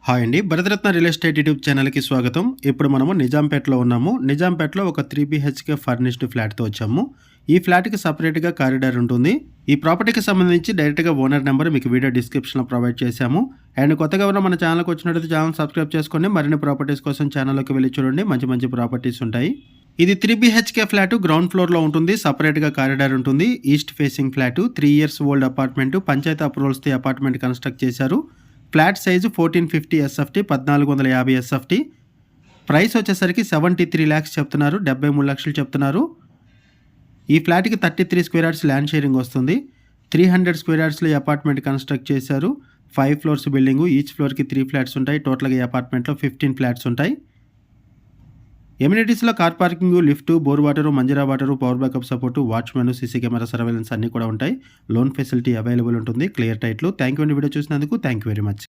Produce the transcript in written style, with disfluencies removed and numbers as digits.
Hi అండి. Bharat Ratna real estate YouTube ఛానల్‌కి స్వాగతం. ఇప్పుడు మనము నిజాంపేటలో ఉన్నాము. నిజాంపేటలో ఒక 3 బీహెచ్‌కే ఫర్నిష్డ్ ఫ్లాట్‌తో వచ్చాము. ఈ ఫ్లాట్‌కి సెపరేట్‌గా కారిడార్ ఉంటుంది. ఈ ప్రాపర్టీకి సంబంధించి డైరెక్ట్‌గా ఓనర్ నెంబర్ మీకు వీడియో డిస్క్రిప్షన్‌లో ప్రొవైడ్ చేశాము. అండ్ కొత్తగా ఎవరైనా మన ఛానల్‌కి వచ్చినట్లయితే ఛానల్ సబ్స్క్రైబ్ చేసుకోండి. మరిన్ని ప్రాపర్టీస్ కోసం ఛానల్‌లోకి వెళ్లి చూడండి. మంచి మంచి ప్రాపర్టీస్ ఉంటాయి. ఇది 3 బీహెచ్‌కే ఫ్లాట్ గ్రౌండ్ ఫ్లోర్‌లో ఉంటుంది. సెపరేట్‌గా కారిడార్ ఉంటుంది. East facing flat 3 years old apartment. పంచాయతీ అప్రూవల్స్‌తో అపార్ట్మెంట్ కన్స్ట్రక్ట్ చేశారు. Flat size 1450 SFT 1450 SFT. Price వచ్చేసరికి 73 lakhs చెప్తున్నారు. 73 లక్షలు చెప్తున్నారు. ఈ ఫ్లాట్‌కి 33 స్క్వేర్ యార్డ్స్ ల్యాండ్ షేరింగ్ వస్తుంది. 300 స్క్వేర్ యార్డ్స్‌లో ఈ అపార్ట్మెంట్ కన్స్ట్రక్ట్ చేశారు. 5 ఫ్లోర్స్ బిల్డింగు. ఈచ్ ఫ్లోర్‌కి 3 ఫ్లాట్స్ ఉంటాయి. టోటల్‌గా ఈ అపార్ట్మెంట్‌లో 15 ఫ్లాట్స్ ఉంటాయి. ఎమ్యూనిటీస్‌లో car parking, lift, bore water, Manjira water, power backup support, watchmen, CC camera surveillance అన్నీ కూడా ఉంటాయి. లోన్ ఫెసిలిటీ అవైలబుల్ ఉంటుంది. Clear title. థాంక్యూ అండి వీడియో చూసినందుకు. Thank you very much.